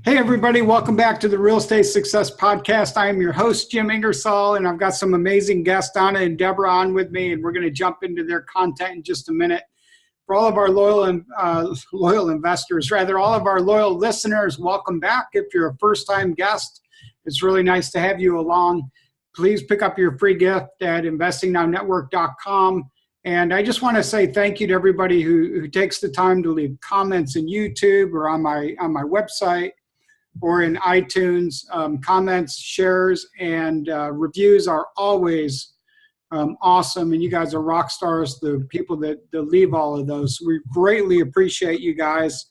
Hey, everybody. Welcome back to the Real Estate Success Podcast. I am your host, Jim Ingersoll, and I've got some amazing guests, Donna and Deborah, on with me, and we're going to jump into their content in just a minute. For all of our loyal investors, all of our loyal listeners, welcome back. If you're a first-time guest, it's really nice to have you along. Please pick up your free gift at investingnownetwork.com. And I just want to say thank you to everybody who takes the time to leave comments in YouTube or on my website, or in iTunes. Comments, shares, and reviews are always awesome. And you guys are rock stars, the people that leave all of those. We greatly appreciate you guys.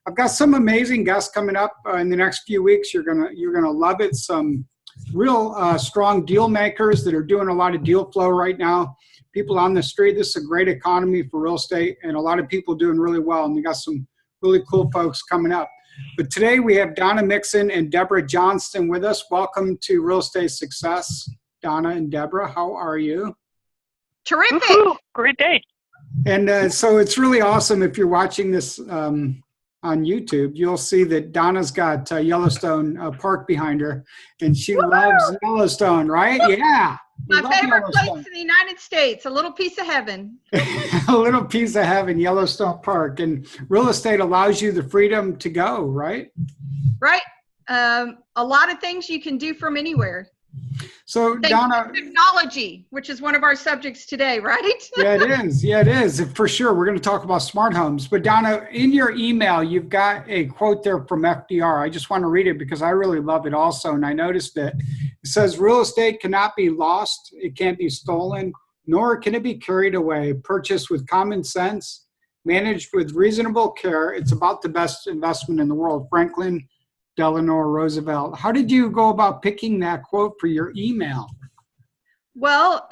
I've got some amazing guests coming up in the next few weeks. You're gonna love it. Some real strong deal makers that are doing a lot of deal flow right now. People on the street. This is a great economy for real estate, and a lot of people doing really well. And we got some really cool folks coming up. But today we have Donna Mixon and Deborah Johnston with us. Welcome to Real Estate Success, Donna and Deborah. How are you? Terrific. Woo-hoo. Great day. And so it's really awesome if you're watching this on YouTube. You'll see that Donna's got Yellowstone Park behind her, and she loves Yellowstone, right? Yeah. My favorite place in the United States, a little piece of heaven. A little piece of heaven, Yellowstone Park. And real estate allows you the freedom to go, right? Right. A lot of things you can do from anywhere. So, Donna, technology, which is one of our subjects today, right? Yeah, it is. Yeah, it is. For sure. We're going to talk about smart homes. But Donna, in your email, you've got a quote there from FDR. I just want to read it because I really love it also. And I noticed that it says, real estate cannot be lost. It can't be stolen, nor can it be carried away. Purchased with common sense, managed with reasonable care. It's about the best investment in the world. Franklin Delano Roosevelt. How did you go about picking that quote for your email? Well,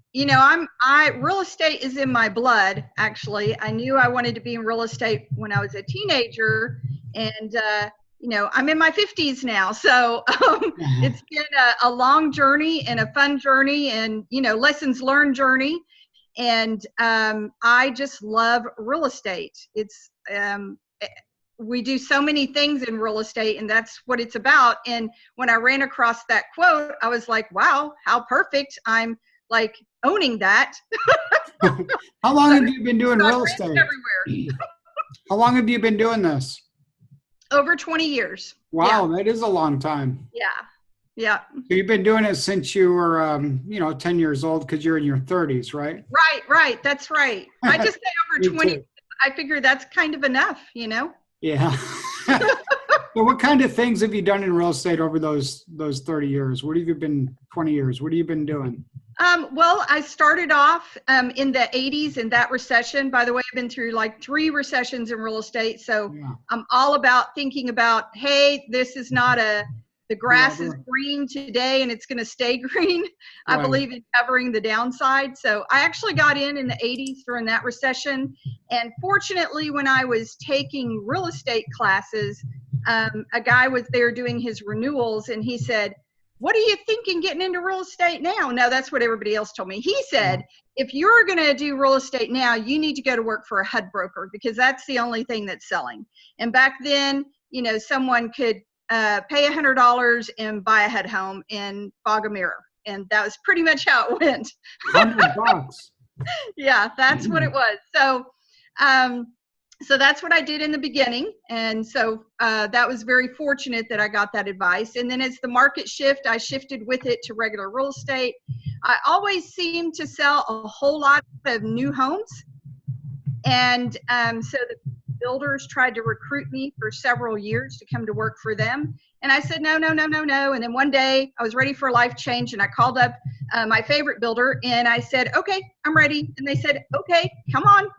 real estate is in my blood, actually. I knew I wanted to be in real estate when I was a teenager, and, I'm in my 50s now. So it's been a long journey and a fun journey and, lessons learned journey. And I just love real estate. It's, we do so many things in real estate, and that's what it's about. And when I ran across that quote, I was like, wow, how perfect. I'm like owning that. How long have you been doing real estate? Everywhere. How long have you been doing this? Over 20 years. Wow, yeah. That is a long time. Yeah. Yeah. So you've been doing it since you were, 10 years old, because you're in your 30s, right? Right. That's right. I just say over 20. Too. I figure that's kind of enough, Yeah. So what kind of things have you done in real estate over those 30 years? 20 years? What have you been doing? Well, I started off in the 80s in that recession. By the way, I've been through like 3 recessions in real estate. So yeah. I'm all about thinking about, hey, this is not the grass is green today and it's going to stay green. Right. I believe in covering the downside. So I actually got in the 80s during that recession. And fortunately, when I was taking real estate classes, a guy was there doing his renewals, and he said, what are you thinking getting into real estate now? No, that's what everybody else told me. He said, if you're going to do real estate now, you need to go to work for a HUD broker, because that's the only thing that's selling. And back then, someone could pay $100 and buy a HUD home in Fog a Mirror. And that was pretty much how it went. $100. Yeah, that's what it was. So that's what I did in the beginning. And so that was very fortunate that I got that advice. And then as the market shift, I shifted with it to regular real estate. I always seemed to sell a whole lot of new homes. And so the builders tried to recruit me for several years to come to work for them. And I said, no. And then one day I was ready for a life change, and I called up my favorite builder and I said, okay, I'm ready. And they said, okay, come on.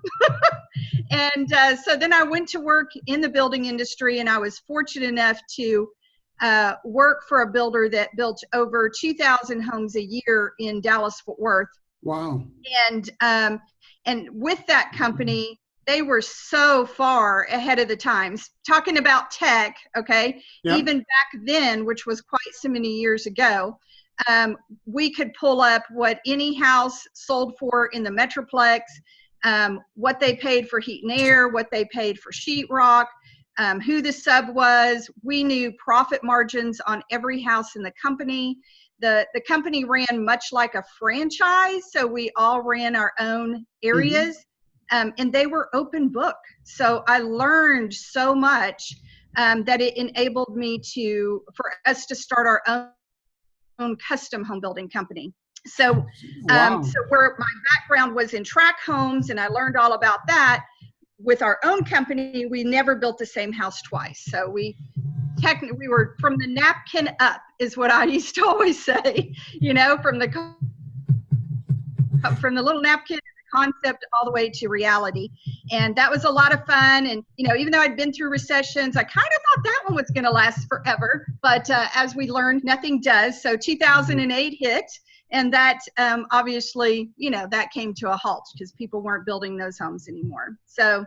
And so then I went to work in the building industry, and I was fortunate enough to work for a builder that built over 2,000 homes a year in Dallas-Fort Worth. Wow. And with that company, they were so far ahead of the times. Talking about tech, okay? Yep. Even back then, which was quite so many years ago, we could pull up what any house sold for in the Metroplex, what they paid for heat and air, what they paid for sheetrock, who the sub was. We knew profit margins on every house in the company. The company ran much like a franchise, so we all ran our own areas, and they were open book. So I learned so much that it enabled me for us to start our own custom home building company. So, so where my background was in tract homes, and I learned all about that. With our own company, we never built the same house twice. So we were from the napkin up, is what I used to always say. You know, from the little napkin concept all the way to reality. And that was a lot of fun. And, you know, even though I'd been through recessions, I kind of thought that one was going to last forever. But as we learned, nothing does. So 2008 hit. And that obviously, you know, that came to a halt because people weren't building those homes anymore. So,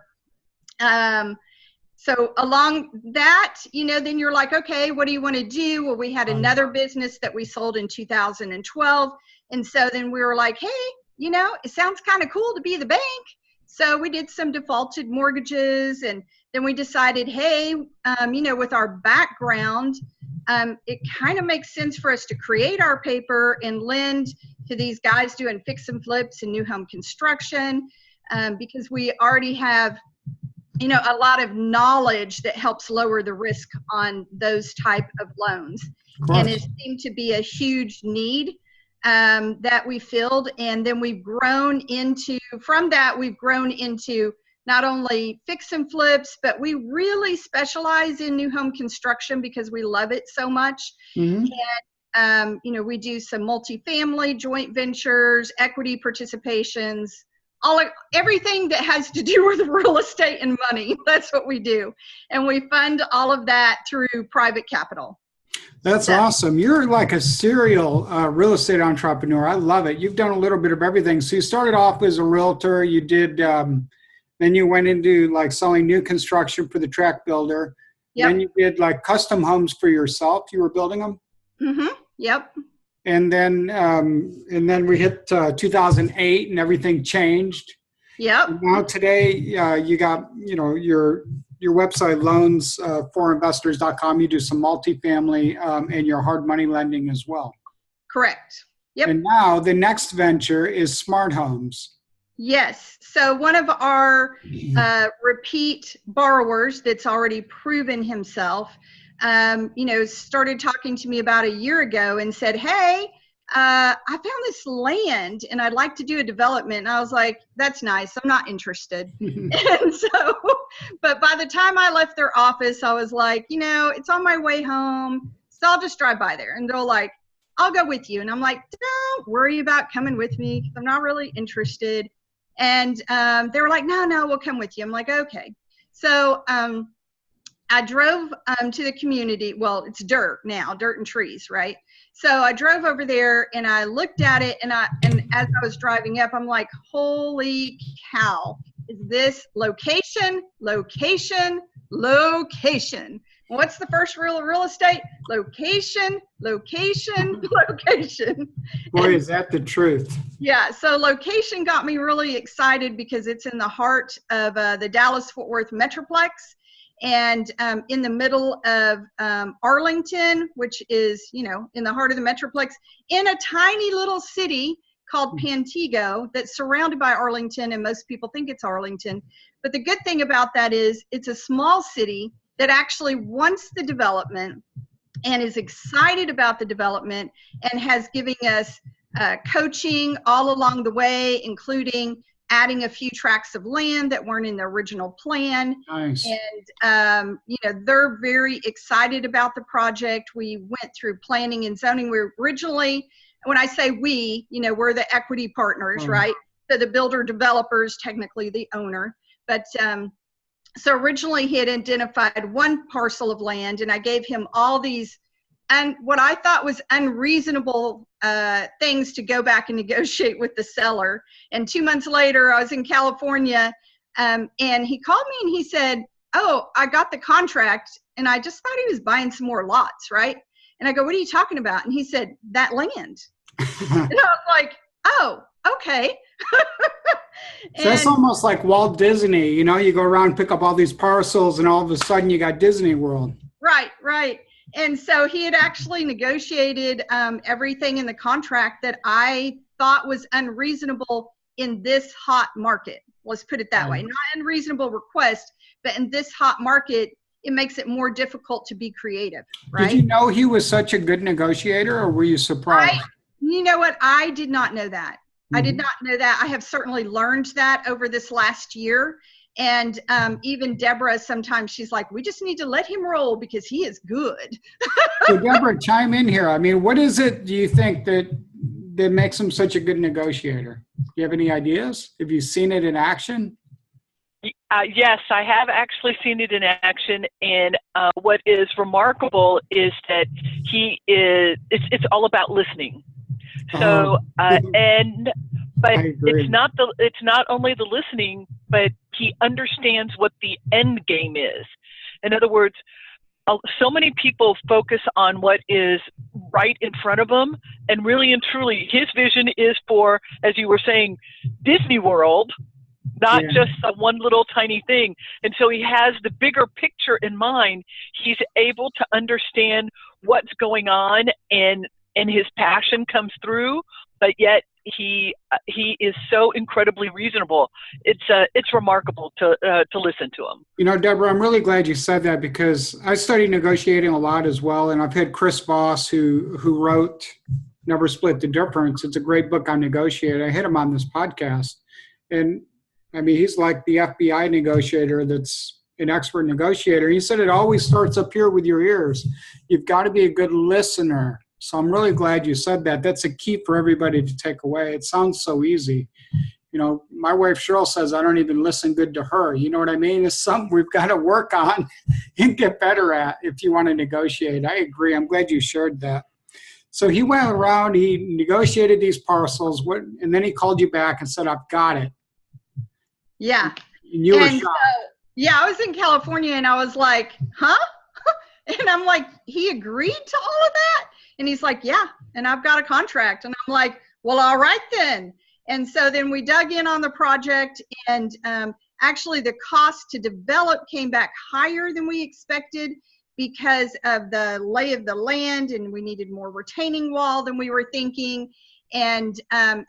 so along that, you know, then you're like, okay, what do you want to do? Well, we had another business that we sold in 2012. And so then we were like, hey, you know, it sounds kind of cool to be the bank. So we did some defaulted mortgages, and then we decided, hey, you know, with our background, it kind of makes sense for us to create our paper and lend to these guys doing fix and flips and new home construction, because we already have, you know, a lot of knowledge that helps lower the risk on those type of loans. And it seemed to be a huge need that we filled. And then we've grown into, from that, we've grown into not only fix and flips, but we really specialize in new home construction because we love it so much. And, you know, we do some multifamily joint ventures, equity participations, everything that has to do with real estate and money. That's what we do. And we fund all of that through private capital. That's awesome. You're like a serial real estate entrepreneur. I love it. You've done a little bit of everything. So you started off as a realtor. You did, then you went into like selling new construction for the tract builder. Yep. Then you did like custom homes for yourself. You were building them. Yep. And then we hit 2008 and everything changed. Yep. And now today, you got, you know, your website, loansforinvestors.com. You do some multifamily and your hard money lending as well. Correct. Yep. And now the next venture is smart homes. Yes. So one of our repeat borrowers that's already proven himself, you know, started talking to me about a year ago and said, hey, I found this land and I'd like to do a development. And I was like, that's nice. I'm not interested. And so, but by the time I left their office, I was like, you know, it's on my way home. So I'll just drive by there. And they're like, I'll go with you. And I'm like, don't worry about coming with me, 'cause I'm not really interested. And they were like, no, we'll come with you. I'm like, okay. So I drove to the community. Well, it's dirt now, dirt and trees, right? So I drove over there and I looked at it, and as I was driving up, I'm like, holy cow, is this location? What's the first rule of real estate? Location. Boy, is that the truth. Yeah, so location got me really excited because it's in the heart of the Dallas-Fort Worth Metroplex, and in the middle of Arlington, which is, you know, in the heart of the Metroplex, in a tiny little city called Pantego that's surrounded by Arlington, and most people think it's Arlington. But the good thing about that is it's a small city that actually wants the development and is excited about the development and has given us coaching all along the way, including adding a few tracts of land that weren't in the original plan. Nice. And, you know, they're very excited about the project. We went through planning and zoning. We're originally, when I say we, you know, we're the equity partners, right? So the builder developer's technically the owner. But so originally he had identified one parcel of land, and I gave him all these, and what I thought was unreasonable things to go back and negotiate with the seller. And 2 months later, I was in California, and he called me and he said, oh, I got the contract, and I just thought he was buying some more lots, right? And I go, what are you talking about? And he said, that land. And I was like, oh, okay. So that's And almost like Walt Disney. You know, you go around, pick up all these parcels, and all of a sudden you got Disney World. right, right. And so he had actually negotiated everything in the contract that I thought was unreasonable in this hot market. Let's put it that way. Not unreasonable request, but in this hot market, it makes it more difficult to be creative, right? Did you know he was such a good negotiator, or were you surprised? You know what? I did not know that. I did not know that. I have certainly learned that over this last year. And even Deborah, sometimes she's like, we just need to let him roll because he is good. So Deborah, chime in here. I mean, what is it, do you think, that makes him such a good negotiator? Do you have any ideas? Have you seen it in action? Yes, I have actually seen it in action. And what is remarkable is that it's all about listening. So, but it's not only the listening, but he understands what the end game is. In other words, so many people focus on what is right in front of them, and really and truly, his vision is for, as you were saying, Disney World, not just one little tiny thing. And so he has the bigger picture in mind. He's able to understand what's going on, and his passion comes through, but yet he is so incredibly reasonable. It's remarkable to listen to him. You know, Deborah, I'm really glad you said that, because I studied negotiating a lot as well, and I've had Chris Voss, who wrote Never Split the Difference. It's a great book on negotiating. I had him on this podcast, and I mean, he's like the FBI negotiator that's an expert negotiator. He said it always starts up here with your ears. You've got to be a good listener. So I'm really glad you said that. That's a key for everybody to take away. It sounds so easy. You know, my wife Cheryl says I don't even listen good to her. You know what I mean? It's something we've got to work on and get better at if you want to negotiate. I agree. I'm glad you shared that. So he went around, he negotiated these parcels, and then he called you back and said, I've got it. Yeah. And you were shocked. I was in California and I was like, huh? And I'm like, he agreed to all of that? And he's like, yeah, and I've got a contract. And I'm like, well, all right then. And so then we dug in on the project, and actually the cost to develop came back higher than we expected because of the lay of the land, and we needed more retaining wall than we were thinking. And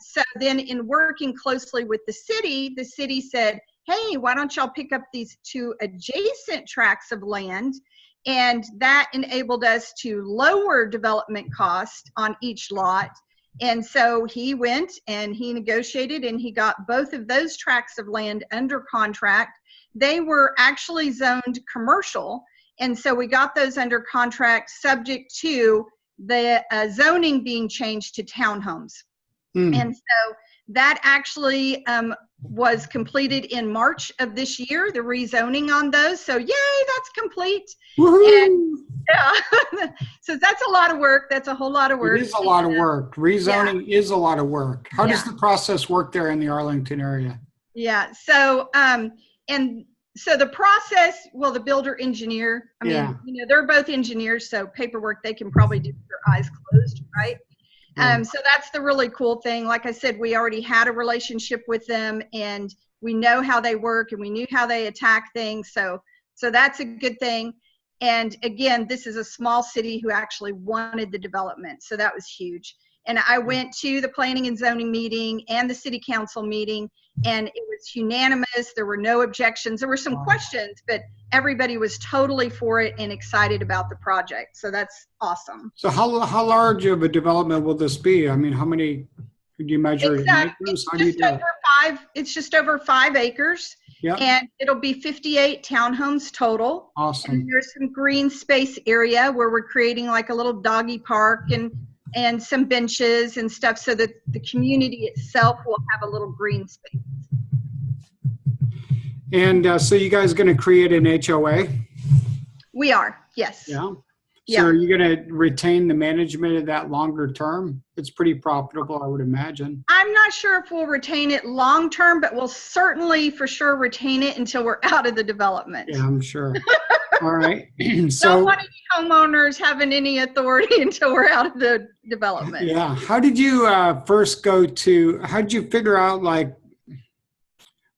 so then in working closely with the city said, hey, why don't y'all pick up these two adjacent tracts of land? And that enabled us to lower development cost on each lot. And so he went and he negotiated, and he got both of those tracts of land under contract. They were actually zoned commercial. And so we got those under contract subject to the zoning being changed to townhomes. And so that actually was completed in March of this year, the rezoning on those. So yay, that's complete. And, so that's a lot of work. That's a whole lot of work. It is a lot of work. Rezoning is a lot of work. How does the process work there in the Arlington area? Yeah. So, and so the process, well, the builder engineer, I mean, you know, they're both engineers, so paperwork they can probably do with their eyes closed, right? So that's the really cool thing. Like I said, we already had a relationship with them, and we know how they work, and we knew how they attack things. So that's a good thing. And again, this is a small city who actually wanted the development. So that was huge. And I went to the planning and zoning meeting and the city council meeting, and it was unanimous. There were no objections. There were some questions, but everybody was totally for it and excited about the project. So that's awesome. So how large of a development will this be? I mean, how many do you measure in acres? How do you do it? It's just over 5 acres. Yep. And it'll be 58 townhomes total. Awesome. And there's some green space area where we're creating like a little doggy park and some benches and stuff, so that the community itself will have a little green space. And so you guys going to create an HOA? We are, yes. Yeah. So are you going to retain the management of that longer term? It's pretty profitable, I would imagine. I'm not sure if we'll retain it long term, but we'll certainly for sure retain it until we're out of the development. Yeah, I'm sure. All right. So don't want any homeowners having any authority until we're out of the development. Yeah. How did you how did you figure out, like,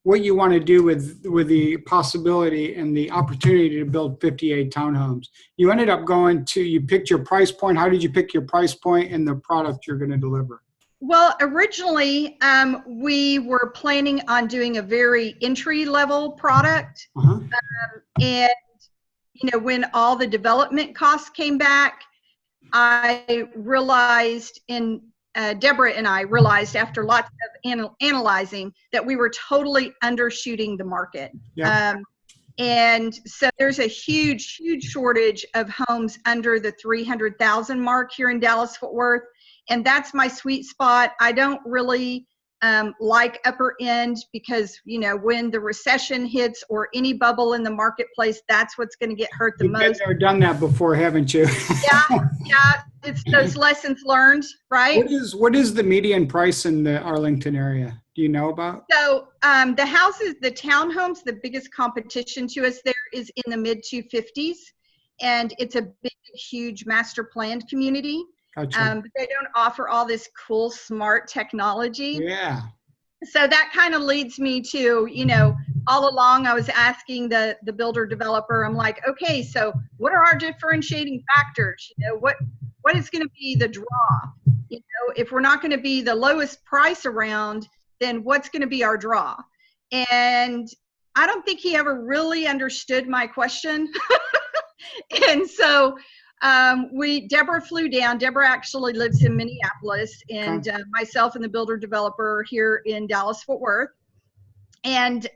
what you want to do with the possibility and the opportunity to build 58 townhomes. You ended up you picked your price point. How did you pick your price point and the product you're going to deliver? Well, originally, we were planning on doing a very entry-level product. And, when all the development costs came back, I realized Deborah and I realized after lots of analyzing that we were totally undershooting the market. Yep. And so there's a huge, huge shortage of homes under the 300,000 mark here in Dallas-Fort Worth. And that's my sweet spot. I don't really like upper end because, when the recession hits or any bubble in the marketplace, that's what's going to get hurt the most. You've never done that before, haven't you? Yeah. It's those lessons learned, right? What is the median price in the Arlington area? Do you know about? So the houses, the townhomes, the biggest competition to us there is in the mid 250s, and it's a big, huge master planned community. Gotcha. But they don't offer all this cool, smart technology. Yeah. So that kind of leads me to, all along I was asking the builder developer, I'm like, okay, so what are our differentiating factors? What is going to be the draw? If we're not going to be the lowest price around, then what's going to be our draw? And I don't think he ever really understood my question. And so Deborah flew down. Deborah actually lives in Minneapolis, and myself and the builder developer here in Dallas-Fort Worth. And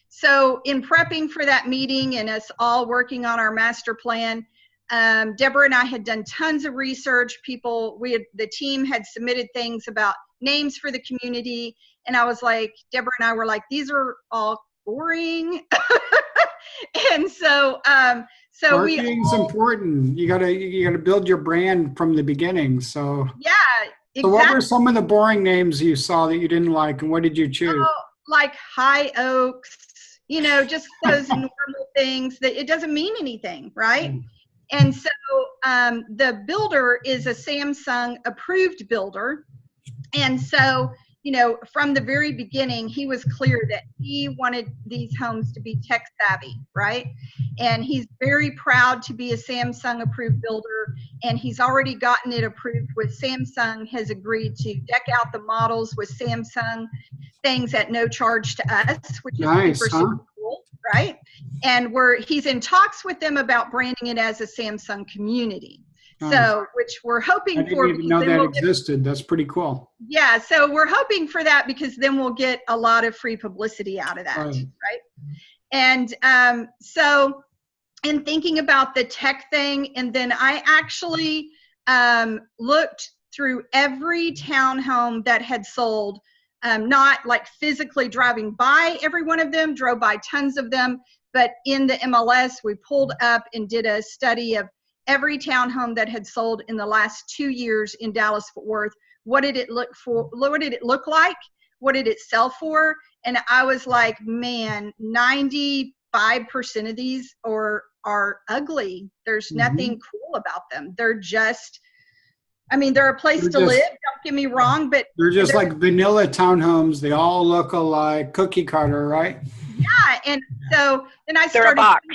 so in prepping for that meeting and us all working on our master plan, Deborah and I had done tons of research. The team had submitted things about names for the community. And I was like, Deborah and I were like, these are all boring. And so, marketing's important. You gotta build your brand from the beginning. So yeah, exactly. So what were some of the boring names you saw that you didn't like, and what did you choose? Like High Oaks, just those normal things that it doesn't mean anything, right? And so the builder is a Samsung approved builder. And so, from the very beginning, he was clear that he wanted these homes to be tech savvy, right? And he's very proud to be a Samsung approved builder. And he's already gotten it approved with Samsung, has agreed to deck out the models with Samsung things at no charge to us, which is super cool, right? And he's in talks with them about branding it as a Samsung community. So, which we're hoping for. I didn't even know that existed. That's pretty cool. Yeah, so we're hoping for that because then we'll get a lot of free publicity out of that, right? And so, in thinking about the tech thing, and then I actually looked through every townhome that had sold, not like physically driving by every one of them, drove by tons of them, but in the MLS, we pulled up and did a study of every townhome that had sold in the last 2 years in Dallas-Fort Worth. What did it look like? What did it sell for? And I was like, man, 95% of these are ugly. There's nothing cool about them. They're just, they're a place to live. Don't get me wrong, but they're just like vanilla townhomes. They all look alike, cookie cutter, right? Yeah, and so then I started. They're a box.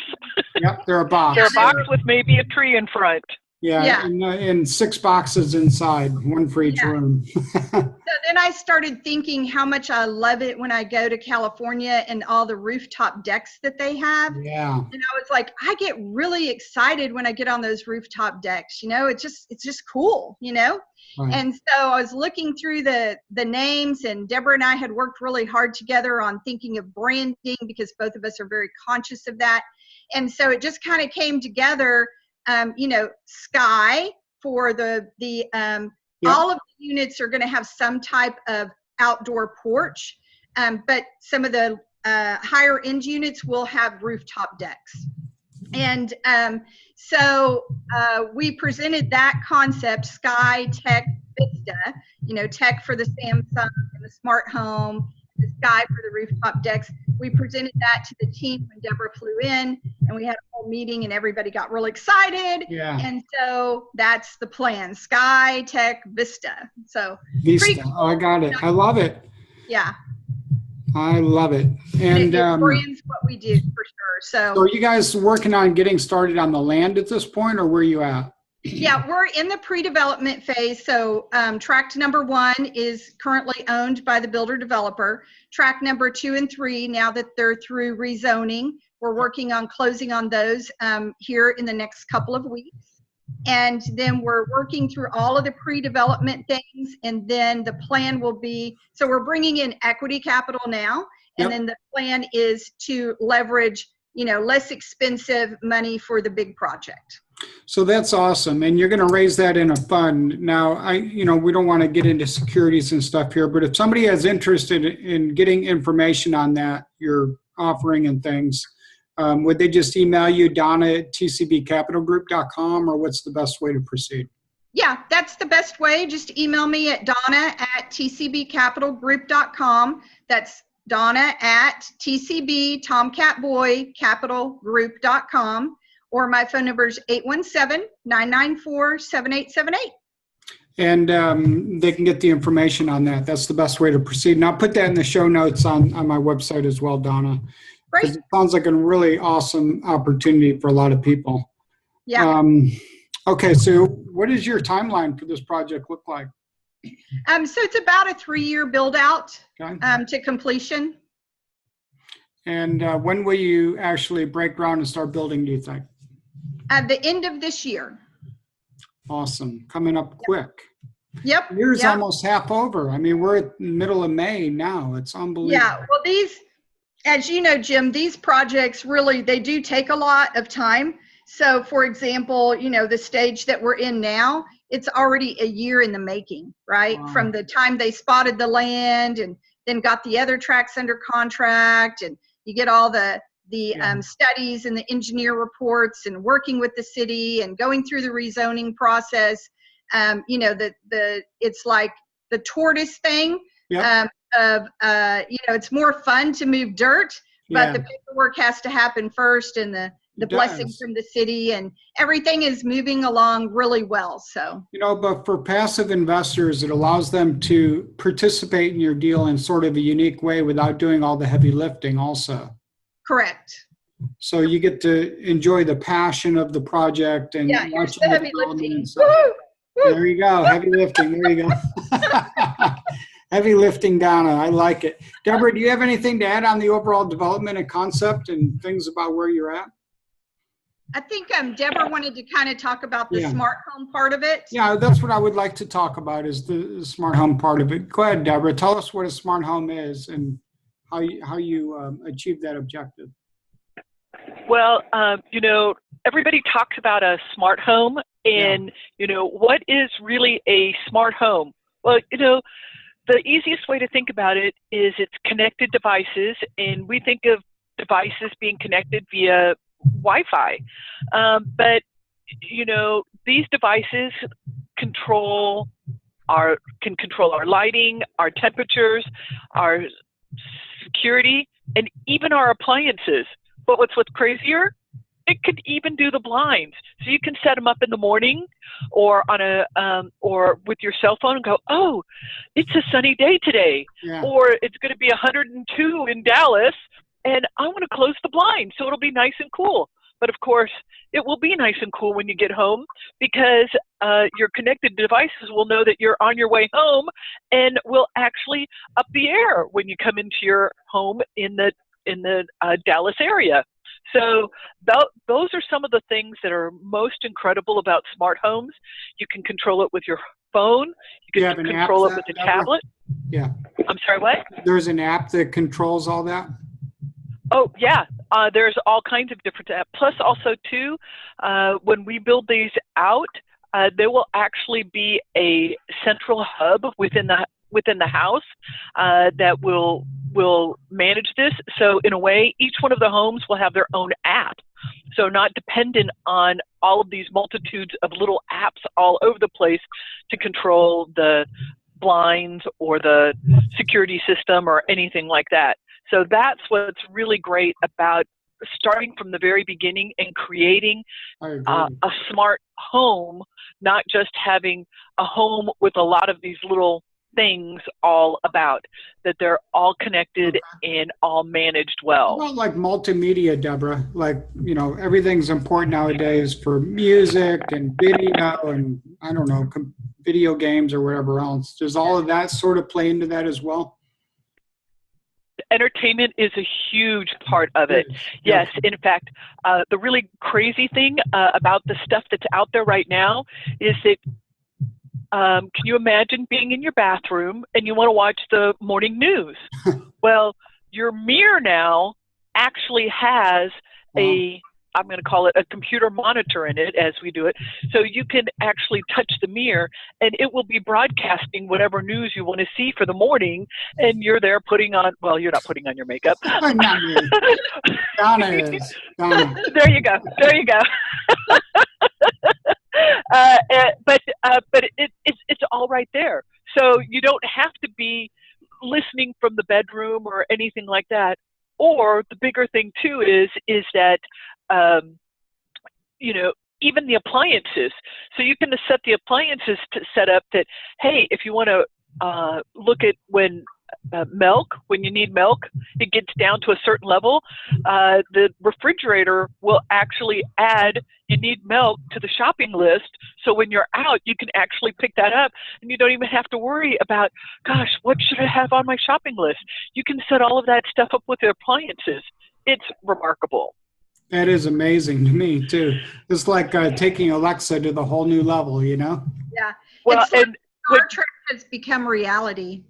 Yep, they're a box. They're a box with maybe a tree in front. Yeah. And 6 boxes inside, one for each room. So then I started thinking how much I love it when I go to California and all the rooftop decks that they have. Yeah. And I was like, I get really excited when I get on those rooftop decks. It's just cool, Right. And so I was looking through the names, and Deborah and I had worked really hard together on thinking of branding because both of us are very conscious of that. And so it just kind of came together, Sky for all of the units are going to have some type of outdoor porch, but some of the higher end units will have rooftop decks. And so we presented that concept, Sky, Tech, Vista, tech for the Samsung and the smart home, the Sky for the rooftop decks. We presented that to the team when Deborah flew in, and we had a whole meeting and everybody got really excited. Yeah. And so that's the plan, Sky, Tech, Vista. So Vista. Cool. Oh, I got it. I love it. Yeah. I love it. And it brands what we do for sure. so are you guys working on getting started on the land at this point, or where are you at? Yeah, we're in the pre-development phase. So tract number 1 is currently owned by the builder developer. Tract number 2 and 3, now that they're through rezoning, we're working on closing on those here in the next couple of weeks. And then we're working through all of the pre-development things. And then the plan will be, so we're bringing in equity capital now. And then the plan is to leverage, less expensive money for the big project. So that's awesome. And you're going to raise that in a fund. Now, we don't want to get into securities and stuff here, but if somebody is interested in getting information on that, you're offering and things, would they just email you, Donna@tcbcapitalgroup.com, or what's the best way to proceed? Yeah, that's the best way. Just email me at Donna@tcbcapitalgroup.com. That's Donna@tcbtomcatboycapitalgroup.com. Or my phone number is 817-994-7878. And they can get the information on that. That's the best way to proceed. And I'll put that in the show notes on my website as well, Donna. Great. It sounds like a really awesome opportunity for a lot of people. Yeah. Okay, so what does your timeline for this project look like? So it's about a 3-year build out to completion. And when will you actually break ground and start building, do you think? At the end of this year. Awesome. Coming up quick. Yep. Year's almost half over. I mean, we're at the middle of May now. It's unbelievable. Yeah. Well, as you know, Jim, these projects really, they do take a lot of time. So for example, the stage that we're in now, it's already a year in the making, right? Wow. From the time they spotted the land and then got the other tracts under contract, and you get all the studies and the engineer reports and working with the city and going through the rezoning process. It's like the tortoise thing it's more fun to move dirt, but the paperwork has to happen first, and the blessing from the city, and everything is moving along really well. So, but for passive investors, it allows them to participate in your deal in sort of a unique way without doing all the heavy lifting also. Correct. So you get to enjoy the passion of the project and watch the heavy lifting. There you go. Heavy lifting. There you go. Heavy lifting, Donna. I like it. Deborah, do you have anything to add on the overall development and concept and things about where you're at? I think Deborah wanted to kind of talk about the smart home part of it. Yeah, that's what I would like to talk about, is the smart home part of it. Go ahead, Deborah. Tell us what a smart home is and how you achieve that objective. Well, everybody talks about a smart home, and, what is really a smart home? Well, the easiest way to think about it is it's connected devices, and we think of devices being connected via Wi-Fi. But, these devices can control our lighting, our temperatures, our security, and even our appliances. But what's crazier? It could even do the blinds. So you can set them up in the morning or or with your cell phone and go, oh, it's a sunny day today. Yeah. Or it's going to be 102 in Dallas, and I want to close the blinds so it'll be nice and cool. But of course, it will be nice and cool when you get home, because your connected devices will know that you're on your way home and will actually up the air when you come into your home in the Dallas area. So those are some of the things that are most incredible about smart homes. You can control it with your phone. You can control it with a tablet. Yeah. I'm sorry, what? There's an app that controls all that? Oh, yeah. There's all kinds of different apps. Plus also, too, when we build these out, there will actually be a central hub within the house that will manage this. So in a way, each one of the homes will have their own app. So not dependent on all of these multitudes of little apps all over the place to control the blinds or the security system or anything like that. So that's what's really great about starting from the very beginning and creating a smart home, not just having a home with a lot of these little things all about, that they're all connected and all managed well. How about like multimedia, Deborah? Like, you know, everything's important nowadays for music and video and I don't know, video games or whatever else. Does all of that sort of play into that as well? Entertainment is a huge part of it. Yes, in fact, the really crazy thing about the stuff that's out there right now is that can you imagine being in your bathroom and you want to watch the morning news? Well, your mirror now actually has I'm going to call it a computer monitor in it as we do it. So you can actually touch the mirror and it will be broadcasting whatever news you want to see for the morning. And you're there putting on, well, you're not putting on your makeup. Not me. Donna is. Donna. There you go. There you go. But it's all right there. So you don't have to be listening from the bedroom or anything like that. Or the bigger thing too is that, you know, even the appliances. So you can set the appliances to set up that, hey, if you want to look at when when you need milk, it gets down to a certain level, the refrigerator will actually add, you need milk to the shopping list. So when you're out, you can actually pick that up and you don't even have to worry about, gosh, what should I have on my shopping list? You can set all of that stuff up with the appliances. It's remarkable. That is amazing to me too. It's like taking Alexa to the whole new level, you know? Yeah. Well, it's like Star Trek has become reality.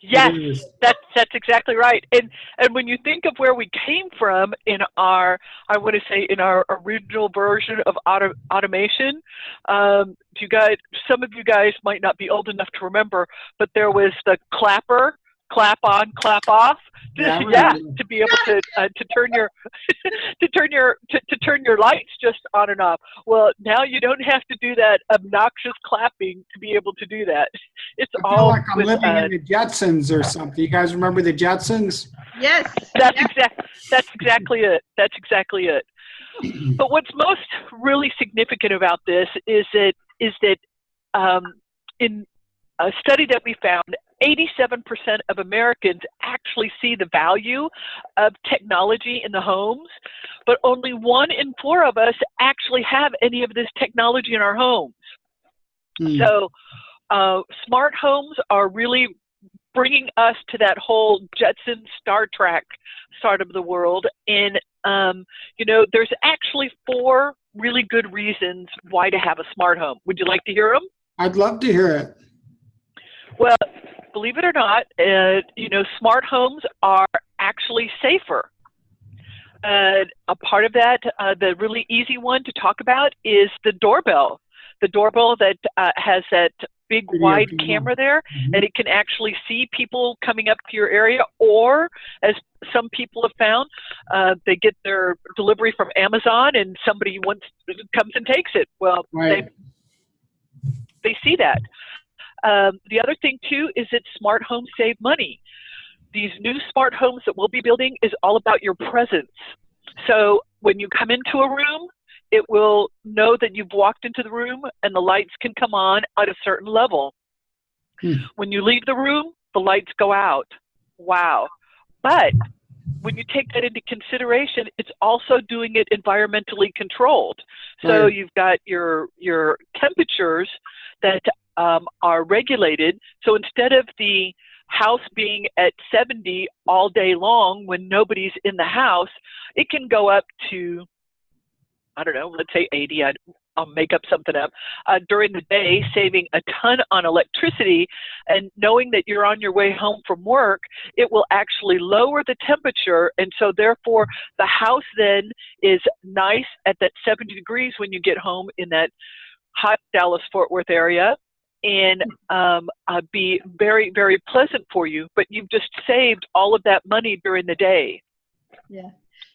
Yes, that's exactly right. And when you think of where we came from in our, I want to say in our original version of automation, you guys, some of you guys might not be old enough to remember, but there was the clapper, clap on, clap off. To be able to turn your to turn your lights just on and off. Well, now you don't have to do that obnoxious clapping to be able to do that. It's I feel all like I'm living in the Jetsons or something. You guys remember the Jetsons? Yes. That's exactly it. That's exactly it. But what's most really significant about this is that in a study that we found, 87% of Americans actually see the value of technology in the homes, but only 1 in 4 of us actually have any of this technology in our homes. So smart homes are really bringing us to that whole Jetson Star Trek side of the world. And, you know, there's actually 4 really good reasons why to have a smart home. Would you like to hear them? I'd love to hear it. Well, believe it or not, you know, smart homes are actually safer. A part of that, the really easy one to talk about is the doorbell. The doorbell that has that big wide camera there, and it can actually see people coming up to your area, or as some people have found, they get their delivery from Amazon and somebody comes and takes it. Well, they see that. The other thing too is that smart homes save money. These new smart homes that we'll be building is all about your presence. So when you come into a room, it will know that you've walked into the room and the lights can come on at a certain level. When you leave the room, the lights go out. Wow. But when you take that into consideration, it's also doing it environmentally controlled. So you've got your temperatures that are regulated. So instead of the house being at 70 all day long when nobody's in the house, it can go up to, I don't know, let's say 80. I'll make up something up during the day, saving a ton on electricity. And knowing that you're on your way home from work, it will actually lower the temperature. And so therefore the house then is nice at that 70 degrees when you get home in that hot Dallas-Fort Worth area, and be very, very pleasant for you. But you've just saved all of that money during the day. Yeah.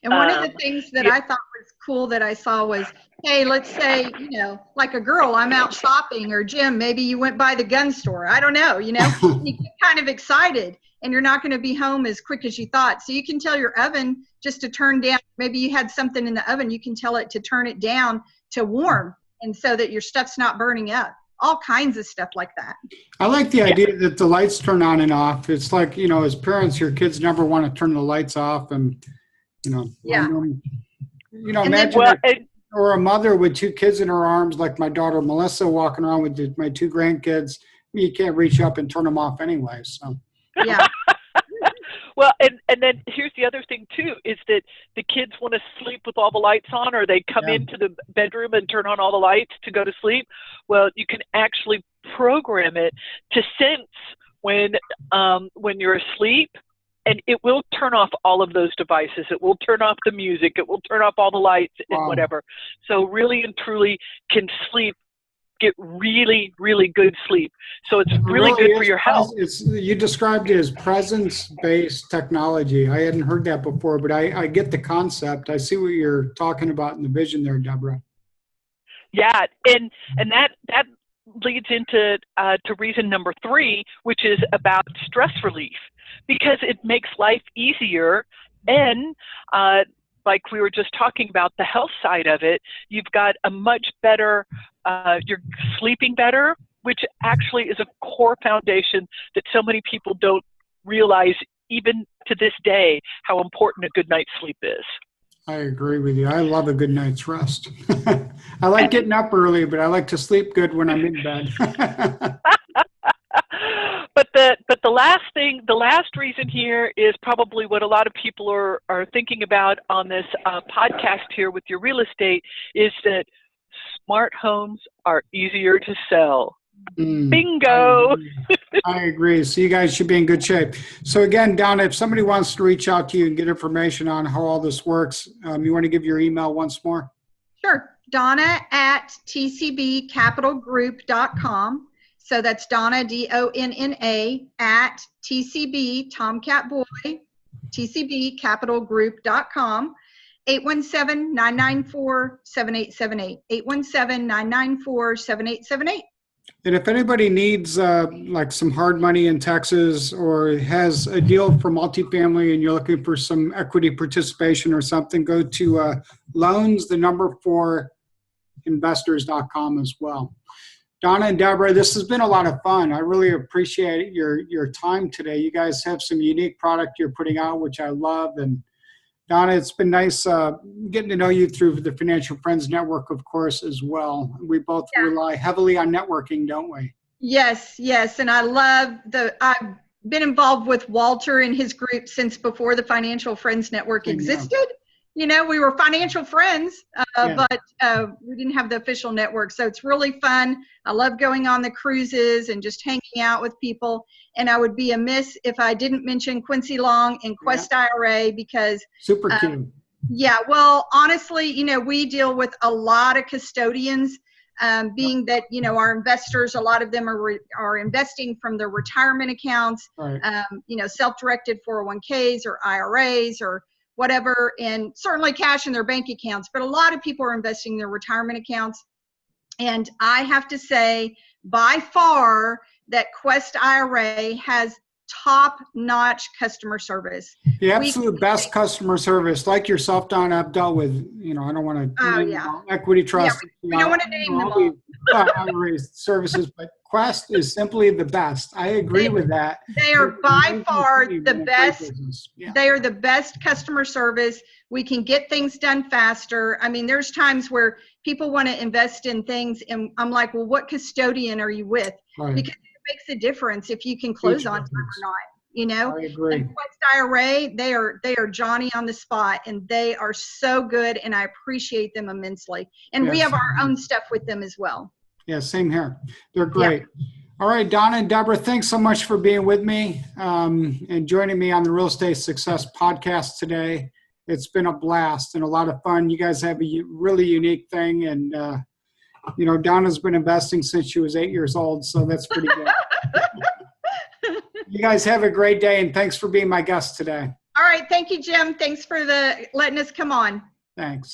And one of the things that I thought was cool that I saw was, hey, let's say, you know, like a girl, I'm out shopping, or Jim, maybe you went by the gun store. I don't know, you know, you get kind of excited and you're not going to be home as quick as you thought. So you can tell your oven just to turn down. Maybe you had something in the oven, you can tell it to turn it down to warm, and so that your stuff's not burning up. all kinds of stuff like that. I like the idea that the lights turn on and off. It's like, as parents, your kids never want to turn the lights off. And, Yeah. imagine or a mother with 2 kids in her arms, like my daughter Melissa, walking around with my 2 grandkids. You can't reach up and turn them off anyway. So, yeah. Well, and then here's the other thing too, is that the kids want to sleep with all the lights on, or they come into the bedroom and turn on all the lights to go to sleep. Well, you can actually program it to sense when you're asleep, and it will turn off all of those devices. It will turn off the music. It will turn off all the lights and whatever. So really and truly can get really, really good sleep. So it's really good for your health. You described it as presence-based technology. I hadn't heard that before, but I get the concept. I see what you're talking about in the vision there, Deborah. Yeah, and that leads into to reason number 3, which is about stress relief, because it makes life easier. And like we were just talking about the health side of it, you've got a much better, you're sleeping better, which actually is a core foundation that so many people don't realize, even to this day, how important a good night's sleep is. I agree with you. I love a good night's rest. I like getting up early, but I like to sleep good when I'm in bed. But the last reason here is probably what a lot of people are thinking about on this podcast here with your real estate, is that smart homes are easier to sell. Bingo! I agree. So you guys should be in good shape. So again, Donna, if somebody wants to reach out to you and get information on how all this works, you want to give your email once more? Sure. Donna at tcbcapitalgroup.com. So that's Donna, Donna, at TCB, Tomcat Boy, tcbcapitalgroup.com. 817-994-7878. 817-994-7878. And if anybody needs like some hard money in Texas, or has a deal for multifamily and you're looking for some equity participation or something, go to loans4investors.com as well. Donna and Deborah, this has been a lot of fun. I really appreciate your time today. You guys have some unique product you're putting out, which I love. And Donna, it's been nice getting to know you through the Financial Friends Network, of course, as well. We both rely heavily on networking, don't we? Yes. And I've been involved with Walter and his group since before the Financial Friends Network existed. We were financial friends, but we didn't have the official network. So it's really fun. I love going on the cruises and just hanging out with people. And I would be amiss if I didn't mention Quincy Long and Quest IRA, because super cute. Yeah, well, honestly, we deal with a lot of custodians, being that, our investors, a lot of them are investing from their retirement accounts, right. Self-directed 401ks or IRAs or whatever, and certainly cash in their bank accounts. But a lot of people are investing in their retirement accounts. And I have to say, by far, that Quest IRA has top-notch customer service. The absolute best customer service, like yourself, Don. I've dealt with, I don't want to equity trust. We don't want to name them all. IRA services, but Quest is simply the best. I agree with that. They are by far the best. Yeah. They are the best customer service. We can get things done faster. I mean, there's times where people want to invest in things, and I'm like, well, what custodian are you with? Right. Because it makes a difference if you can close on time or not. I agree. And Quest IRA, they are Johnny on the spot, and they are so good, and I appreciate them immensely. And we have our own stuff with them as well. Yeah, same here. They're great. Yeah. All right, Donna and Deborah, thanks so much for being with me and joining me on the Real Estate Success Podcast today. It's been a blast and a lot of fun. You guys have a really unique thing, and Donna's been investing since she was 8 years old, so that's pretty good. You guys have a great day, and thanks for being my guest today. All right. Thank you, Jim. Thanks for letting us come on. Thanks.